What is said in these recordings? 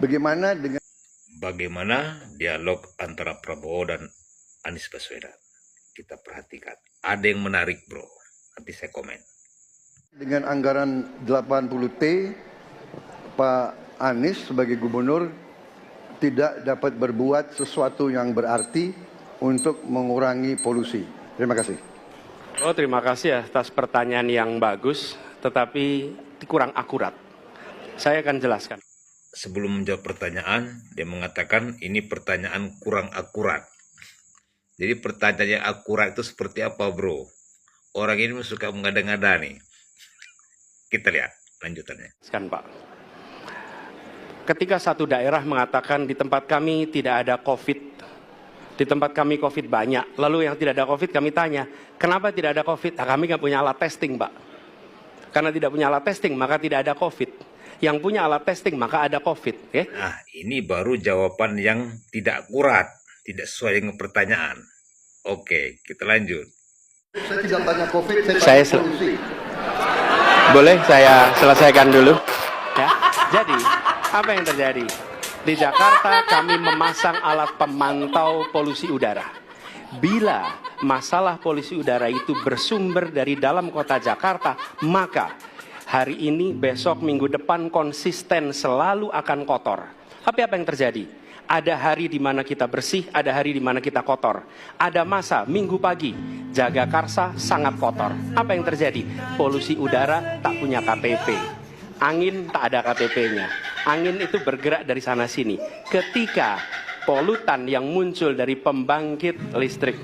Bagaimana dengan Bagaimana dialog antara Prabowo dan Anies Baswedan? Kita perhatikan. Ada yang menarik, bro. Nanti saya komen. anggaran 80T, Pak Anies sebagai gubernur tidak dapat berbuat sesuatu yang berarti untuk mengurangi polusi. Terima kasih. Oh, terima kasih atas pertanyaan yang bagus, tetapi kurang akurat. Saya akan jelaskan. Sebelum menjawab pertanyaan, dia mengatakan ini pertanyaan kurang akurat. Jadi pertanyaan yang akurat itu seperti apa, bro? Orang ini suka mengada-ngada nih. Kita lihat lanjutannya. Pak. Ketika satu daerah mengatakan di tempat kami tidak ada COVID, di tempat kami COVID banyak, lalu yang tidak ada COVID kami tanya, kenapa tidak ada COVID? Nah, kami nggak punya alat testing, Pak. Karena tidak punya alat testing, maka tidak ada COVID. Yang punya alat testing, maka ada COVID. Okay? Nah, ini baru jawaban yang tidak akurat, tidak sesuai dengan pertanyaan. Oke, kita lanjut. Saya tidak tanya COVID, Saya tanya polusi. Boleh saya selesaikan dulu? Ya. Jadi, apa yang terjadi? Di Jakarta kami memasang alat pemantau polusi udara. Bila masalah polusi udara itu bersumber dari dalam kota Jakarta, maka hari ini, besok, minggu depan konsisten selalu akan kotor. Tapi apa yang terjadi? Ada hari di mana kita bersih, ada hari di mana kita kotor. Ada masa minggu pagi, Jagakarsa sangat kotor. Apa yang terjadi? Polusi udara tak punya KTP. Angin tak ada KTP-nya. Angin itu bergerak dari sana sini. Ketika polutan yang muncul dari pembangkit listrik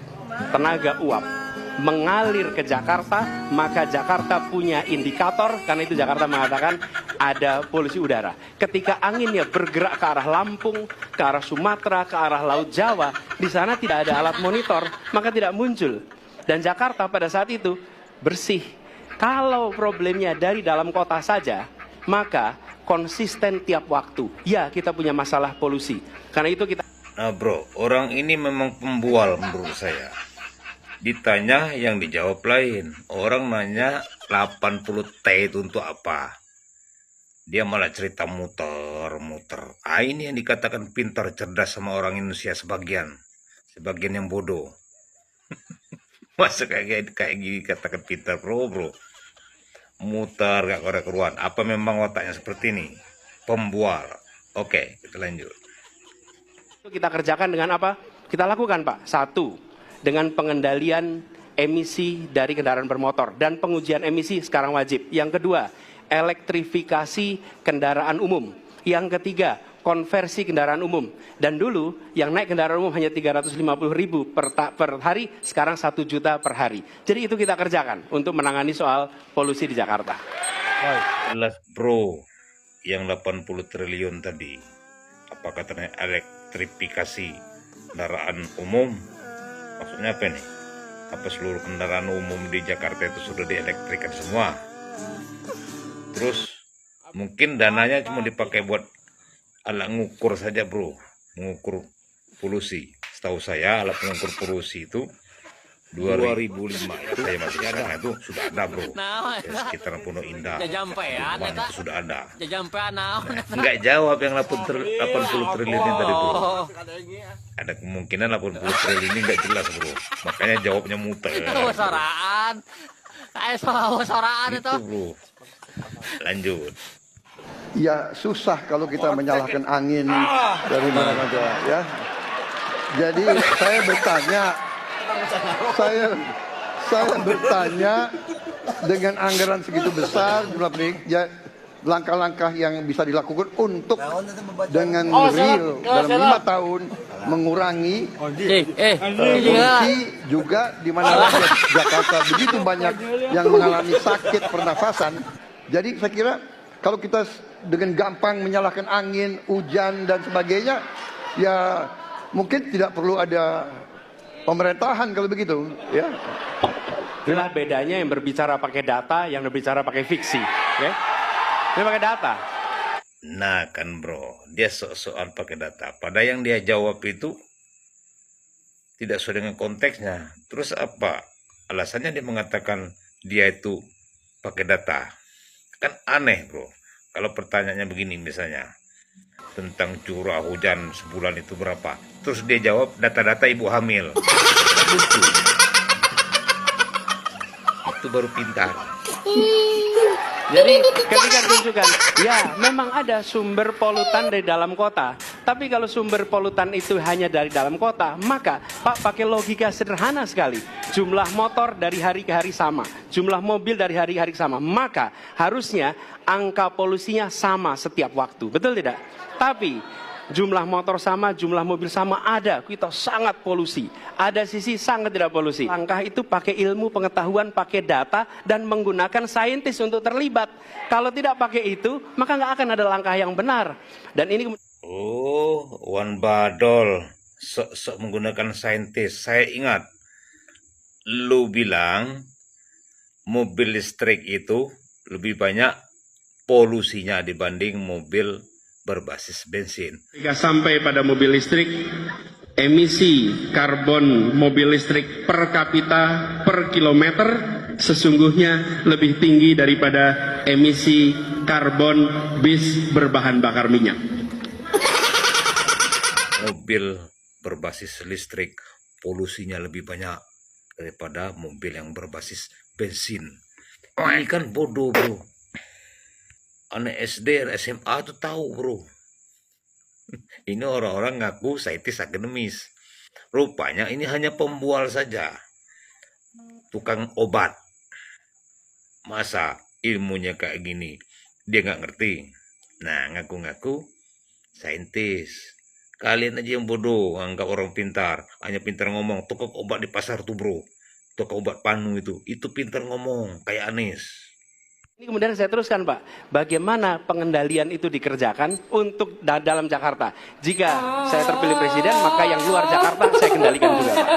tenaga uap mengalir ke Jakarta, maka Jakarta punya indikator, karena itu Jakarta mengatakan ada polusi udara. Ketika anginnya bergerak ke arah Lampung, ke arah Sumatera, ke arah Laut Jawa, di sana tidak ada alat monitor, maka tidak muncul. Dan Jakarta pada saat itu bersih. Kalau problemnya dari dalam kota saja, maka konsisten tiap waktu. Ya, kita punya masalah polusi. Karena itu kita... Nah, bro, orang ini memang pembual menurut saya. Ditanya yang dijawab lain. Orang nanya 80T itu untuk apa? Dia malah cerita muter-muter. Ah, ini yang dikatakan pintar cerdas sama orang Indonesia sebagian. Sebagian yang bodoh. Masa kayak gini katakan pintar, bro. Muter gak keruan. Apa memang otaknya seperti ini? Pembual. Oke, kita lanjut. Kita kerjakan dengan apa? Kita lakukan, Pak. Satu, dengan pengendalian emisi dari kendaraan bermotor dan pengujian emisi sekarang wajib. Yang kedua, elektrifikasi kendaraan umum. Yang ketiga, konversi kendaraan umum. Dan dulu yang naik kendaraan umum hanya 350.000 per hari, sekarang 1 juta per hari. Jadi itu kita kerjakan untuk menangani soal polusi di Jakarta. Jelas, bro, yang 80 triliun tadi, apa katanya elektrifikasi kendaraan umum? Maksudnya apa nih? Apa seluruh kendaraan umum di Jakarta itu sudah dielektrikan semua? Terus mungkin dananya cuma dipakai buat alat ngukur saja, bro. Mengukur polusi. Setahu saya alat pengukur polusi itu 2005 itu saya masih ada, itu sudah ada, bro. Ya, sekitar Pondok Indah. Itu sudah ada. Enggak jawab yang 80 triliun ini tadi, bro. Ada kemungkinan 80 triliun ini enggak jelas, bro. Makanya jawabnya muter. Itu soraan. Kayak soraan itu. Bro. Lanjut. Ya susah kalau kita menyalahkan angin dari mana-mana ya. Jadi saya bertanya, saya bertanya dengan anggaran segitu besar, ya, langkah-langkah yang bisa dilakukan untuk dengan real dalam 5 tahun mengurangi polusi juga di mana Jakarta begitu banyak yang mengalami sakit pernafasan. Jadi saya kira kalau kita dengan gampang menyalahkan angin, hujan dan sebagainya, ya mungkin tidak perlu ada pemerintahan kalau begitu, ya. Itulah bedanya yang berbicara pakai data, yang berbicara pakai fiksi, ya. Ini pakai data. Nah kan, bro, dia soal pakai data. Padahal yang dia jawab itu tidak sesuai dengan konteksnya. Terus apa? Alasannya dia mengatakan dia itu pakai data. Kan aneh, bro. Kalau pertanyaannya begini misalnya, tentang curah hujan sebulan itu berapa. Terus dia jawab data-data ibu hamil. Lucu. Itu baru pintar. Jadi ketika tunjukkan, ya memang ada sumber polutan dari dalam kota. Tapi kalau sumber polutan itu hanya dari dalam kota, maka Pak pakai logika sederhana sekali. Jumlah motor dari hari ke hari sama, jumlah mobil dari hari ke hari sama. Maka harusnya angka polusinya sama setiap waktu, betul tidak? Tapi jumlah motor sama, jumlah mobil sama, ada kita sangat polusi, ada sisi sangat tidak polusi. Langkah itu pakai ilmu pengetahuan, pakai data, dan menggunakan saintis untuk terlibat. Kalau tidak pakai itu, maka nggak akan ada langkah yang benar. Dan ini Oh, Wan Badol sok-sok menggunakan saintis. Saya ingat lu bilang mobil listrik itu lebih banyak polusinya dibanding mobil berbasis bensin. Jika sampai pada mobil listrik, emisi karbon mobil listrik per kapita per kilometer sesungguhnya lebih tinggi daripada emisi karbon bis berbahan bakar minyak. Mobil berbasis listrik polusinya lebih banyak daripada mobil yang berbasis bensin. Ini kan bodoh, bro. Anak SD dan SMA tuh tahu, bro. Ini orang-orang ngaku saintis akademis. Rupanya ini hanya pembual saja. Tukang obat. Masa ilmunya kayak gini? Dia nggak ngerti. Nah, ngaku-ngaku saintis. Kalian aja yang bodoh, anggap orang pintar. Hanya pintar ngomong, tukang obat di pasar tuh, bro. Tukang obat panu itu pintar ngomong, kayak Anies. Ini kemudian saya teruskan, Pak, bagaimana pengendalian itu dikerjakan untuk dalam Jakarta. Jika saya terpilih presiden, maka yang luar Jakarta saya kendalikan juga, Pak.